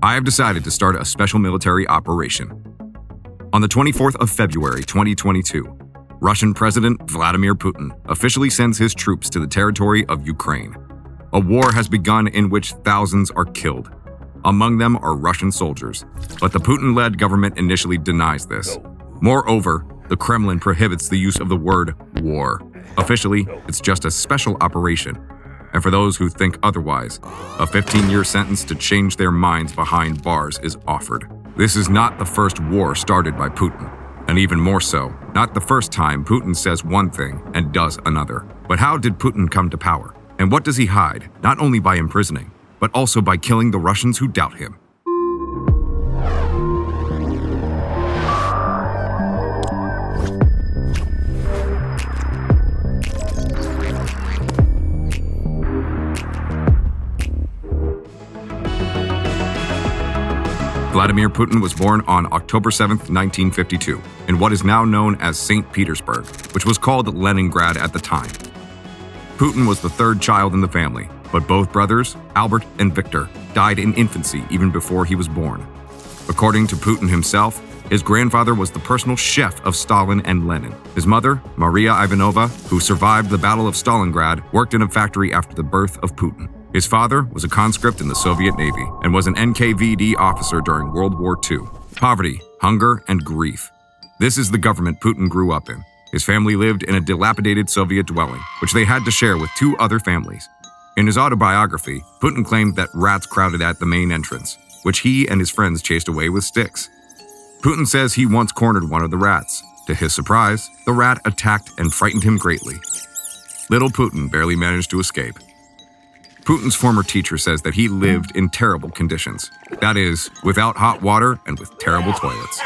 I have decided to start a special military operation. On the 24th of February 2022, Russian President Vladimir Putin officially sends his troops to the territory of Ukraine. A war has begun in which thousands are killed. Among them are Russian soldiers, but the Putin-led government initially denies this. Moreover, the Kremlin prohibits the use of the word war. Officially, it's just a special operation. And for those who think otherwise, a 15-year sentence to change their minds behind bars is offered. This is not the first war started by Putin, and even more so, not the first time Putin says one thing and does another. But how did Putin come to power? And what does he hide, not only by imprisoning, but also by killing the Russians who doubt him? Vladimir Putin was born on October 7, 1952, in what is now known as St. Petersburg, which was called Leningrad at the time. Putin was the third child in the family, but both brothers, Albert and Victor, died in infancy even before he was born. According to Putin himself, his grandfather was the personal chef of Stalin and Lenin. His mother, Maria Ivanova, who survived the Battle of Stalingrad, worked in a factory after the birth of Putin. His father was a conscript in the Soviet Navy and was an NKVD officer during World War II. Poverty, hunger, and grief. This is the government Putin grew up in. His family lived in a dilapidated Soviet dwelling, which they had to share with two other families. In his autobiography, Putin claimed that rats crowded at the main entrance, which he and his friends chased away with sticks. Putin says he once cornered one of the rats. To his surprise, the rat attacked and frightened him greatly. Little Putin barely managed to escape. Putin's former teacher says that he lived in terrible conditions. That is, without hot water and with terrible toilets.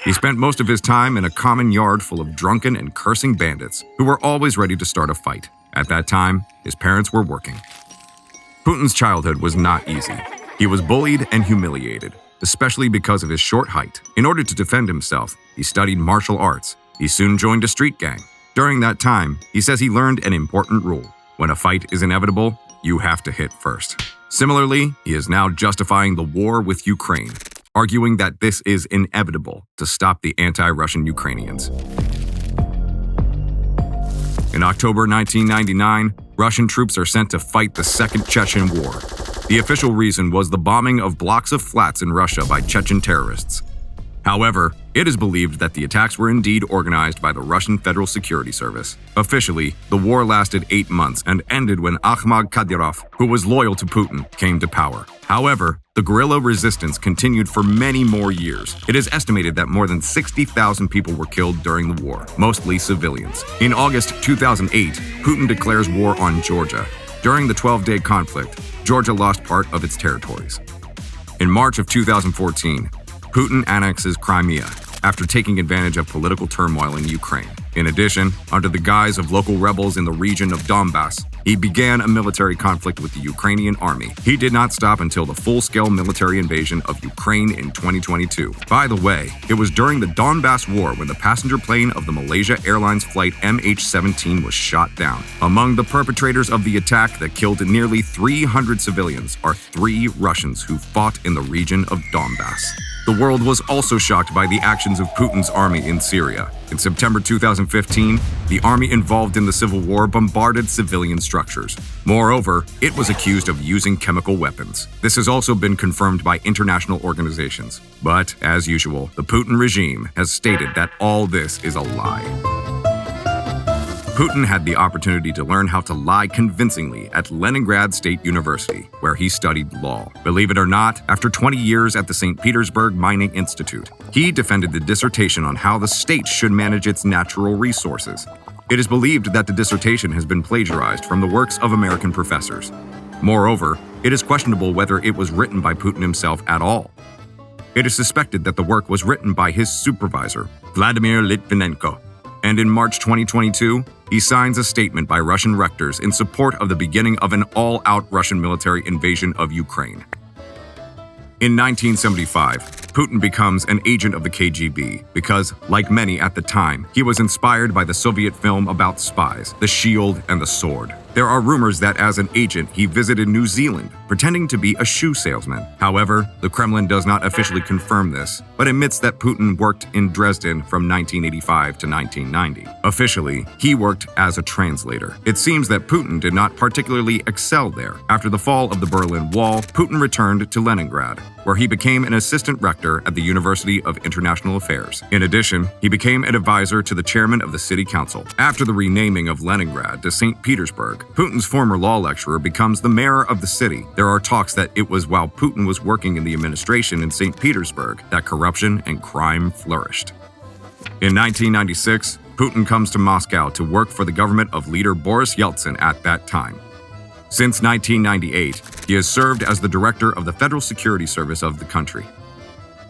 He spent most of his time in a common yard full of drunken and cursing bandits who were always ready to start a fight. At that time, his parents were working. Putin's childhood was not easy. He was bullied and humiliated, especially because of his short height. In order to defend himself, he studied martial arts. He soon joined a street gang. During that time, he says he learned an important rule. When a fight is inevitable, you have to hit first. Similarly, he is now justifying the war with Ukraine, arguing that this is inevitable to stop the anti-Russian Ukrainians. In October 1999, Russian troops are sent to fight the Second Chechen War. The official reason was the bombing of blocks of flats in Russia by Chechen terrorists. However, it is believed that the attacks were indeed organized by the Russian Federal Security Service. Officially, the war lasted 8 months and ended when Ahmad Kadyrov, who was loyal to Putin, came to power. However, the guerrilla resistance continued for many more years. It is estimated that more than 60,000 people were killed during the war, mostly civilians. In August 2008, Putin declares war on Georgia. During the 12-day conflict, Georgia lost part of its territories. In March of 2014, Putin annexes Crimea after taking advantage of political turmoil in Ukraine. In addition, under the guise of local rebels in the region of Donbass, he began a military conflict with the Ukrainian army. He did not stop until the full-scale military invasion of Ukraine in 2022. By the way, it was during the Donbass War when the passenger plane of the Malaysia Airlines flight MH17 was shot down. Among the perpetrators of the attack that killed nearly 300 civilians are 3 Russians who fought in the region of Donbass. The world was also shocked by the actions of Putin's army in Syria. In September 2015, the army involved in the civil war bombarded civilian structures. Moreover, it was accused of using chemical weapons. This has also been confirmed by international organizations. But, as usual, the Putin regime has stated that all this is a lie. Putin had the opportunity to learn how to lie convincingly at Leningrad State University, where he studied law. Believe it or not, after 20 years at the St. Petersburg Mining Institute, he defended the dissertation on how the state should manage its natural resources. It is believed that the dissertation has been plagiarized from the works of American professors. Moreover, it is questionable whether it was written by Putin himself at all. It is suspected that the work was written by his supervisor, Vladimir Litvinenko. And in March 2022, he signs a statement by Russian rectors in support of the beginning of an all-out Russian military invasion of Ukraine. In 1975, Putin becomes an agent of the KGB because, like many at the time, he was inspired by the Soviet film about spies, The Shield and the Sword. There are rumors that as an agent, he visited New Zealand, pretending to be a shoe salesman. However, the Kremlin does not officially confirm this, but admits that Putin worked in Dresden from 1985 to 1990. Officially, he worked as a translator. It seems that Putin did not particularly excel there. After the fall of the Berlin Wall, Putin returned to Leningrad, where he became an assistant rector at the University of International Affairs. In addition, he became an advisor to the chairman of the city council. After the renaming of Leningrad to St. Petersburg, Putin's former law lecturer becomes the mayor of the city. There are talks that it was while Putin was working in the administration in St. Petersburg that corruption and crime flourished. In 1996, Putin comes to Moscow to work for the government of leader Boris Yeltsin at that time. Since 1998, he has served as the director of the Federal Security Service of the country.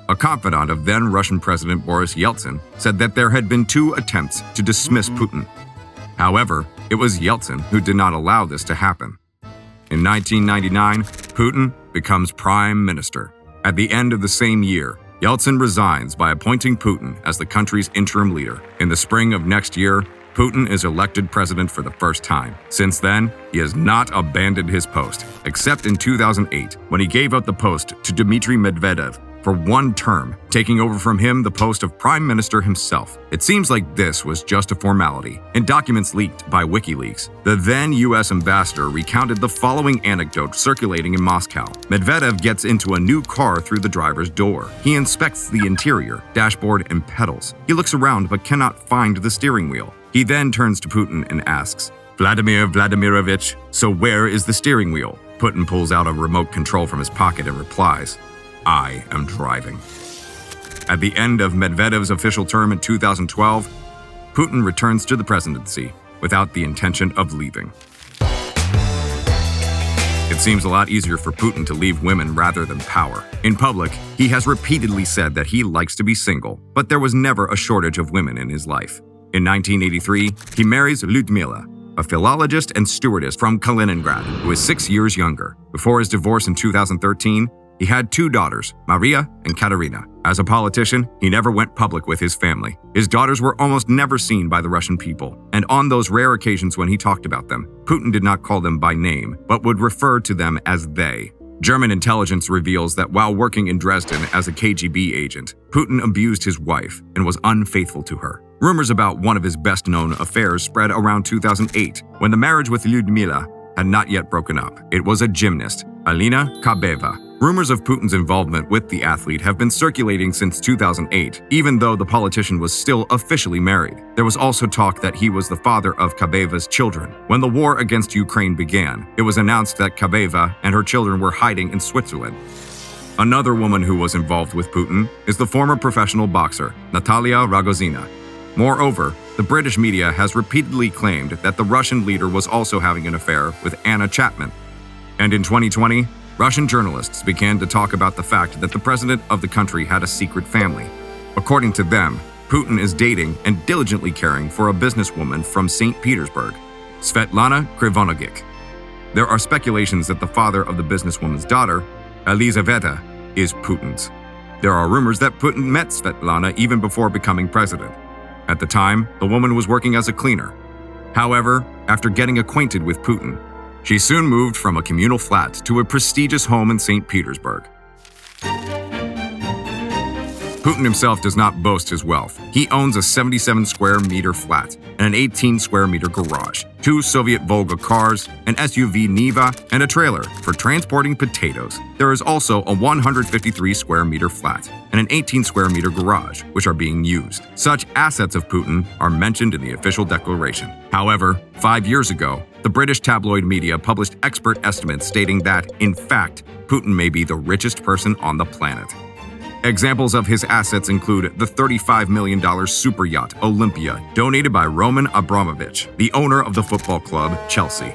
A confidant of then Russian President Boris Yeltsin said that there had been 2 attempts to dismiss Putin. However, it was Yeltsin who did not allow this to happen. In 1999, Putin becomes prime minister. At the end of the same year, Yeltsin resigns by appointing Putin as the country's interim leader. In the spring of next year, Putin is elected president for the first time. Since then, he has not abandoned his post, except in 2008, when he gave up the post to Dmitry Medvedev for 1 term, taking over from him the post of prime minister himself. It seems like this was just a formality. In documents leaked by WikiLeaks, the then U.S. ambassador recounted the following anecdote circulating in Moscow. Medvedev gets into a new car through the driver's door. He inspects the interior, dashboard, and pedals. He looks around but cannot find the steering wheel. He then turns to Putin and asks, "Vladimir Vladimirovich, so where is the steering wheel?" Putin pulls out a remote control from his pocket and replies, "I am driving." At the end of Medvedev's official term in 2012, Putin returns to the presidency without the intention of leaving. It seems a lot easier for Putin to leave women rather than power. In public, he has repeatedly said that he likes to be single, but there was never a shortage of women in his life. In 1983, he marries Lyudmila, a philologist and stewardess from Kaliningrad, who is 6 years younger. Before his divorce in 2013, he had 2 daughters, Maria and Katerina. As a politician, he never went public with his family. His daughters were almost never seen by the Russian people, and on those rare occasions when he talked about them, Putin did not call them by name, but would refer to them as they. German intelligence reveals that while working in Dresden as a KGB agent, Putin abused his wife and was unfaithful to her. Rumors about one of his best-known affairs spread around 2008, when the marriage with Lyudmila had not yet broken up. It was a gymnast, Alina Kabeva. Rumors of Putin's involvement with the athlete have been circulating since 2008, even though the politician was still officially married. There was also talk that he was the father of Kabeva's children. When the war against Ukraine began, it was announced that Kabeva and her children were hiding in Switzerland. Another woman who was involved with Putin is the former professional boxer, Natalia Rogozina. Moreover, the British media has repeatedly claimed that the Russian leader was also having an affair with Anna Chapman. And in 2020, Russian journalists began to talk about the fact that the president of the country had a secret family. According to them, Putin is dating and diligently caring for a businesswoman from St. Petersburg, Svetlana Krivonogik. There are speculations that the father of the businesswoman's daughter, Elizaveta, is Putin's. There are rumors that Putin met Svetlana even before becoming president. At the time, the woman was working as a cleaner. However, after getting acquainted with Putin, she soon moved from a communal flat to a prestigious home in St. Petersburg. Putin himself does not boast his wealth. He owns a 77 square meter flat and an 18 square meter garage, 2 Soviet Volga cars, an SUV Niva, and a trailer for transporting potatoes. There is also a 153 square meter flat and an 18 square meter garage, which are being used. Such assets of Putin are mentioned in the official declaration. However, 5 years ago, the British tabloid media published expert estimates stating that, in fact, Putin may be the richest person on the planet. Examples of his assets include the $35 million super yacht Olympia, donated by Roman Abramovich, the owner of the football club Chelsea.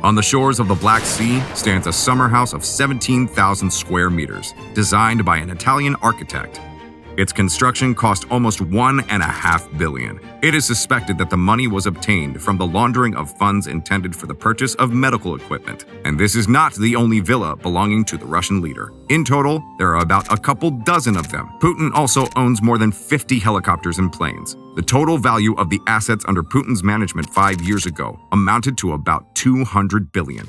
On the shores of the Black Sea stands a summer house of 17,000 square meters, designed by an Italian architect. Its construction cost almost $1.5 billion. It is suspected that the money was obtained from the laundering of funds intended for the purchase of medical equipment. And this is not the only villa belonging to the Russian leader. In total, there are about a couple dozen of them. Putin also owns more than 50 helicopters and planes. The total value of the assets under Putin's management 5 years ago amounted to about $200 billion.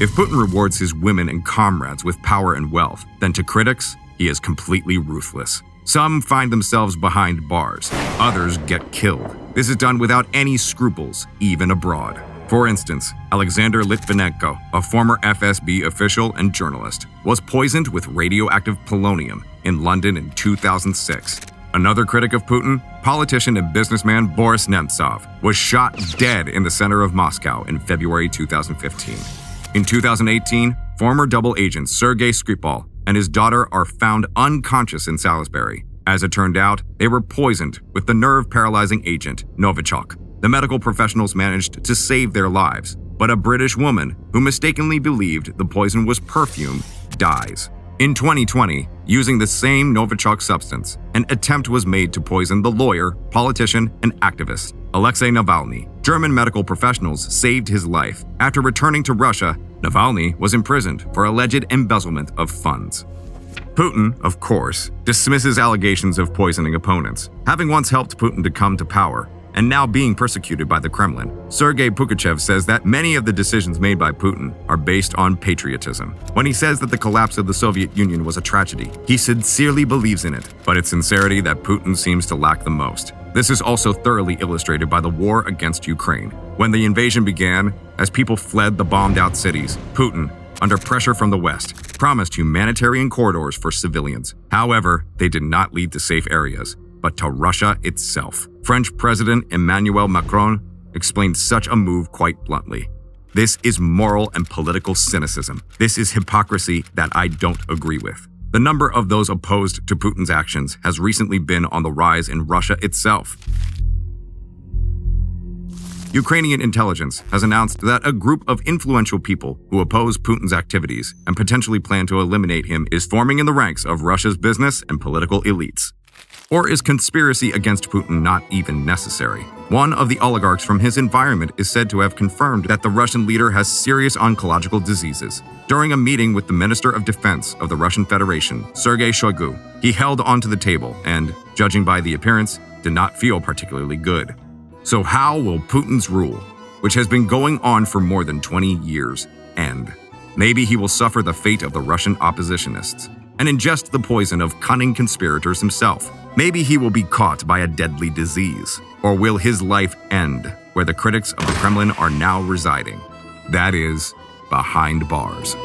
If Putin rewards his women and comrades with power and wealth, then to critics, he is completely ruthless. Some find themselves behind bars. Others get killed. This is done without any scruples, even abroad. For instance, Alexander Litvinenko, a former FSB official and journalist, was poisoned with radioactive polonium in London in 2006. Another critic of Putin, politician and businessman Boris Nemtsov, was shot dead in the center of Moscow in February 2015. In 2018, former double agent Sergei Skripal and his daughter are found unconscious in Salisbury. As it turned out, they were poisoned with the nerve-paralyzing agent Novichok. The medical professionals managed to save their lives, but a British woman who mistakenly believed the poison was perfume dies. In 2020, using the same Novichok substance, an attempt was made to poison the lawyer, politician, and activist Alexei Navalny. German medical professionals saved his life. After returning to Russia, Navalny was imprisoned for alleged embezzlement of funds. Putin, of course, dismisses allegations of poisoning opponents. Having once helped Putin to come to power, and now being persecuted by the Kremlin, Sergei Pugachev says that many of the decisions made by Putin are based on patriotism. When he says that the collapse of the Soviet Union was a tragedy, he sincerely believes in it, but it's sincerity that Putin seems to lack the most. This is also thoroughly illustrated by the war against Ukraine. When the invasion began, as people fled the bombed-out cities, Putin, under pressure from the West, promised humanitarian corridors for civilians. However, they did not lead to safe areas, but to Russia itself. French President Emmanuel Macron explained such a move quite bluntly. This is moral and political cynicism. This is hypocrisy that I don't agree with. The number of those opposed to Putin's actions has recently been on the rise in Russia itself. Ukrainian intelligence has announced that a group of influential people who oppose Putin's activities and potentially plan to eliminate him is forming in the ranks of Russia's business and political elites. Or is conspiracy against Putin not even necessary? One of the oligarchs from his environment is said to have confirmed that the Russian leader has serious oncological diseases. During a meeting with the Minister of Defense of the Russian Federation, Sergei Shoigu, he held onto the table and, judging by the appearance, did not feel particularly good. So how will Putin's rule, which has been going on for more than 20 years, end? Maybe he will suffer the fate of the Russian oppositionists and ingest the poison of cunning conspirators himself. Maybe he will be caught by a deadly disease. Or will his life end where the critics of the Kremlin are now residing? That is, behind bars.